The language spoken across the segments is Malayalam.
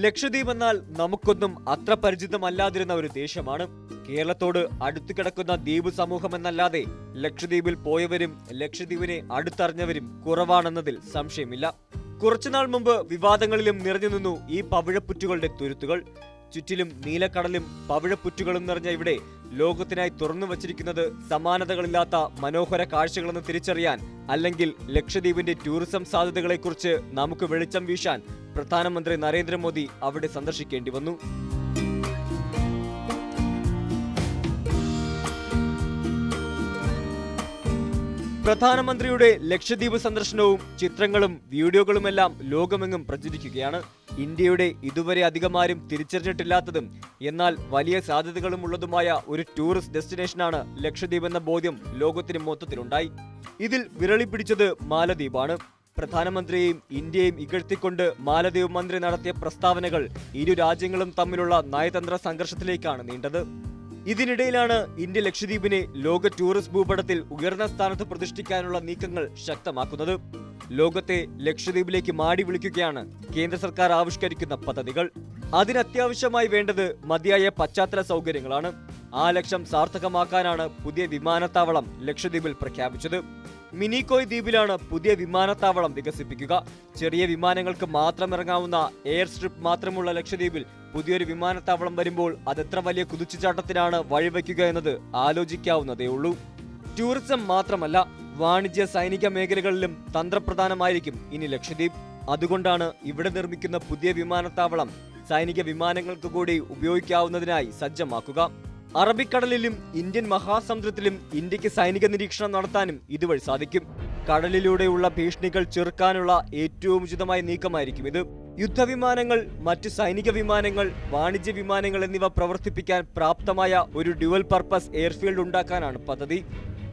ലക്ഷദ്വീപ് എന്നാൽ നമുക്കൊന്നും അത്ര പരിചിതമല്ലാതിരുന്ന ഒരു ദേശമാണ്. കേരളത്തോട് അടുത്തു കിടക്കുന്ന ദ്വീപ് സമൂഹം എന്നല്ലാതെ ലക്ഷദ്വീപിൽ പോയവരും ലക്ഷദ്വീപിനെ അടുത്തറിഞ്ഞവരും കുറവാണെന്നതിൽ സംശയമില്ല. കുറച്ചുനാൾ മുമ്പ് വിവാദങ്ങളിലും നിറഞ്ഞു നിന്നു ഈ പവിഴപ്പുറ്റുകളുടെ തുരുത്തുകൾ. ചുറ്റിലും നീലക്കടലും പവിഴപ്പുറ്റുകളും നിറഞ്ഞ ഇവിടെ ലോകത്തിനായി തുറന്നു വച്ചിരിക്കുന്നത് സമാനതകളില്ലാത്ത മനോഹര കാഴ്ചകളെന്ന് തിരിച്ചറിയാൻ, അല്ലെങ്കിൽ ലക്ഷദ്വീപിന്റെ ടൂറിസം സാധ്യതകളെക്കുറിച്ച് നമുക്ക് വെളിച്ചം വീശാൻ പ്രധാനമന്ത്രി നരേന്ദ്രമോദി അവിടെ സന്ദർശിക്കേണ്ടി വന്നു. പ്രധാനമന്ത്രിയുടെ ലക്ഷദ്വീപ് സന്ദർശനവും ചിത്രങ്ങളും വീഡിയോകളുമെല്ലാം ലോകമെങ്ങും പ്രചരിക്കുകയാണ്. ഇന്ത്യയുടെ ഇതുവരെ അധികമാരും തിരിച്ചറിഞ്ഞിട്ടില്ലാത്തതും എന്നാൽ വലിയ സാധ്യതകളും ഉള്ളതുമായ ഒരു ടൂറിസ്റ്റ് ഡെസ്റ്റിനേഷനാണ് ലക്ഷദ്വീപ് എന്ന ബോധ്യം ലോകത്തിന് മൊത്തത്തിലുണ്ടായി. ഇതിൽ വിരളി പിടിച്ചത് മാലദ്വീപാണ്. പ്രധാനമന്ത്രിയെയും ഇന്ത്യയും ഇകഴ്ത്തിക്കൊണ്ട് മാലദ്വീപ് മന്ത്രി നടത്തിയ പ്രസ്താവനകൾ ഇരു രാജ്യങ്ങളും തമ്മിലുള്ള നയതന്ത്ര സംഘർഷത്തിലേക്കാണ് നീണ്ടത്. ഇതിനിടയിലാണ് ഇന്ത്യ ലക്ഷദ്വീപിനെ ലോക ടൂറിസ്റ്റ് ഭൂപടത്തിൽ ഉയർന്ന സ്ഥാനത്ത് പ്രതിഷ്ഠിക്കാനുള്ള നീക്കങ്ങൾ ശക്തമാക്കുന്നത്. ലോകത്തെ ലക്ഷദ്വീപിലേക്ക് മാടി വിളിക്കുകയാണ് കേന്ദ്ര സർക്കാർ ആവിഷ്കരിക്കുന്ന പദ്ധതികൾ. അതിനത്യാവശ്യമായി വേണ്ടത് മതിയായ പശ്ചാത്തല സൗകര്യങ്ങളാണ്. ആ ലക്ഷ്യം സാർത്ഥകമാക്കാനാണ് പുതിയ വിമാനത്താവളം ലക്ഷദ്വീപിൽ പ്രഖ്യാപിച്ചത്. മിനിക്കോയ് ദ്വീപിലാണ് പുതിയ വിമാനത്താവളം വികസിപ്പിക്കുക. ചെറിയ വിമാനങ്ങൾക്ക് മാത്രം ഇറങ്ങാവുന്ന എയർ സ്ട്രിപ്പ് മാത്രമുള്ള ലക്ഷദ്വീപിൽ പുതിയൊരു വിമാനത്താവളം വരുമ്പോൾ അതെത്ര വലിയ കുതിച്ചുചാട്ടത്തിനാണ് വഴിവെക്കുക എന്നത് ആലോചിക്കാവുന്നതേ ഉള്ളൂ. ടൂറിസം മാത്രമല്ല, വാണിജ്യ സൈനിക മേഖലകളിലും തന്ത്രപ്രധാനമായിരിക്കും ഇനി ലക്ഷദ്വീപ്. അതുകൊണ്ടാണ് ഇവിടെ നിർമ്മിക്കുന്ന പുതിയ വിമാനത്താവളം സൈനിക വിമാനങ്ങൾക്ക് കൂടി ഉപയോഗിക്കാവുന്നതിനായി സജ്ജമാക്കുക. അറബിക്കടലിലും ഇന്ത്യൻ മഹാസമുദ്രത്തിലും ഇന്ത്യക്ക് സൈനിക നിരീക്ഷണം നടത്താനും ഇതുവഴി സാധിക്കും. കടലിലൂടെയുള്ള ഭീഷണികൾ ചെറുക്കാനുള്ള ഏറ്റവും ഉചിതമായ നീക്കമായിരിക്കും ഇത്. യുദ്ധവിമാനങ്ങൾ, മറ്റ് സൈനിക വിമാനങ്ങൾ, വാണിജ്യ വിമാനങ്ങൾ എന്നിവ പ്രവർത്തിപ്പിക്കാൻ പ്രാപ്തമായ ഒരു ഡ്യുവൽ പർപ്പസ് എയർഫീൽഡ് ഉണ്ടാക്കാനാണ് പദ്ധതി.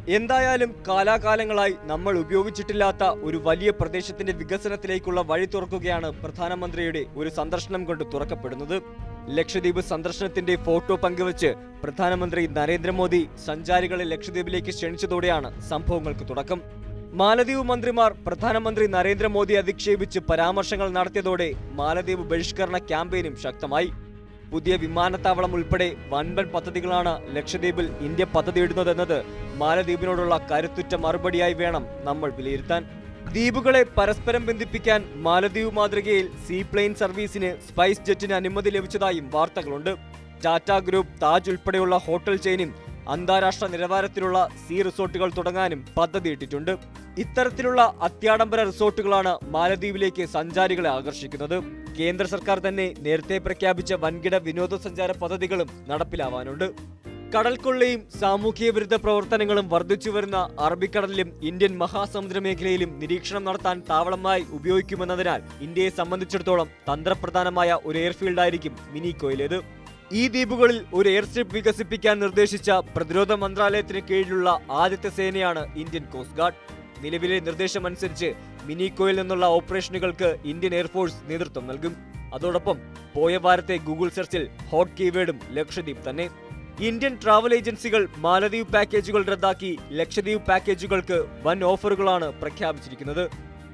എന്തായാലും കാലാകാലങ്ങളായി നമ്മൾ ഉപയോഗിച്ചിട്ടില്ലാത്ത ഒരു വലിയ പ്രദേശത്തിന്റെ വികസനത്തിലേക്കുള്ള വഴി തുറക്കുകയാണ് പ്രധാനമന്ത്രിയുടെ ഒരു സന്ദർശനം കൊണ്ട് തുറക്കപ്പെടുന്നത്. ലക്ഷദ്വീപ് സന്ദർശനത്തിന്റെ ഫോട്ടോ പങ്കുവച്ച് പ്രധാനമന്ത്രി നരേന്ദ്രമോദി സഞ്ചാരികളെ ലക്ഷദ്വീപിലേക്ക് ക്ഷണിച്ചതോടെയാണ് സംഭവങ്ങൾക്ക് തുടക്കം. മാലദ്വീപ് മന്ത്രിമാർ പ്രധാനമന്ത്രി നരേന്ദ്രമോദിയെ അധിക്ഷേപിച്ച് പരാമർശങ്ങൾ നടത്തിയതോടെ മാലദ്വീപ് ബഹിഷ്കരണ ക്യാമ്പയിനും ശക്തമായി. പുതിയ വിമാനത്താവളം ഉൾപ്പെടെ വൻപൻ പദ്ധതികളാണ് ലക്ഷദ്വീപിൽ ഇന്ത്യ പദ്ധതിയിടുന്നതെന്നത് മാലദ്വീപിനോടുള്ള കരുത്തുറ്റ മറുപടിയായി വേണം നമ്മൾ വിലയിരുത്താൻ. ദ്വീപുകളെ പരസ്പരം ബന്ധിപ്പിക്കാൻ മാലദ്വീപ് മാതൃകയിൽ സീപ്ലെയിൻ സർവീസിന് സ്പൈസ് ജെറ്റിന് അനുമതി ലഭിച്ചതായും വാർത്തകളുണ്ട്. ടാറ്റ ഗ്രൂപ്പ്, താജ് ഉൾപ്പെടെയുള്ള ഹോട്ടൽ ചെയിനും അന്താരാഷ്ട്ര നിലവാരത്തിലുള്ള സീ റിസോർട്ടുകൾ തുടങ്ങാനും പദ്ധതിയിട്ടിട്ടുണ്ട്. ഇത്തരത്തിലുള്ള അത്യാഡംബര റിസോർട്ടുകളാണ് മാലദ്വീപിലേക്ക് സഞ്ചാരികളെ ആകർഷിക്കുന്നത്. കേന്ദ്ര സർക്കാർ തന്നെ നേരത്തെ പ്രഖ്യാപിച്ച വൻകിട വിനോദസഞ്ചാര പദ്ധതികളും നടപ്പിലാവാനുണ്ട്. കടൽക്കൊള്ളയും സാമൂഹ്യ വിരുദ്ധ പ്രവർത്തനങ്ങളും വർദ്ധിച്ചുവരുന്ന അറബിക്കടലിലും ഇന്ത്യൻ മഹാസമുദ്ര മേഖലയിലും നിരീക്ഷണം നടത്താൻ താവളമായി ഉപയോഗിക്കുമെന്നതിനാൽ ഇന്ത്യയെ സംബന്ധിച്ചിടത്തോളം തന്ത്രപ്രധാനമായ ഒരു എയർഫീൽഡായിരിക്കും മിനിക്കോയിലേത്. ഈ ദ്വീപുകളിൽ ഒരു എയർ സ്ട്രിപ്പ് വികസിപ്പിക്കാൻ നിർദ്ദേശിച്ച പ്രതിരോധ മന്ത്രാലയത്തിന് കീഴിലുള്ള ആദ്യത്തെ സേനയാണ് ഇന്ത്യൻ കോസ്റ്റ് ഗാർഡ്. നിലവിലെ നിർദ്ദേശമനുസരിച്ച് മിനിക്കോയിൽ നിന്നുള്ള ഓപ്പറേഷനുകൾക്ക് ഇന്ത്യൻ എയർഫോഴ്സ് നേതൃത്വം നൽകും. അതോടൊപ്പം പോയ വാരത്തെ ഗൂഗിൾ സെർച്ചിൽ ഹോട്ട് കീവേഡും ലക്ഷദ്വീപ് തന്നെ. ഇന്ത്യൻ ട്രാവൽ ഏജൻസികൾ മാലദ്വീപ് പാക്കേജുകൾ റദ്ദാക്കി ലക്ഷദ്വീപ് പാക്കേജുകൾക്ക് വൻ ഓഫറുകളാണ് പ്രഖ്യാപിച്ചിരിക്കുന്നത്.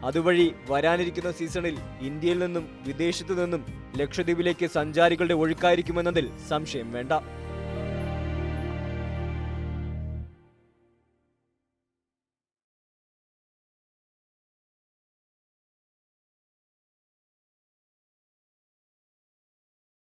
അതുവഴി വരാനിരിക്കുന്ന സീസണിൽ ഇന്ത്യയിൽ നിന്നും വിദേശത്തു നിന്നും ലക്ഷദ്വീപിലേക്ക് സഞ്ചാരികളുടെ ഒഴുക്കായിരിക്കുമെന്നതിൽ സംശയം വേണ്ട.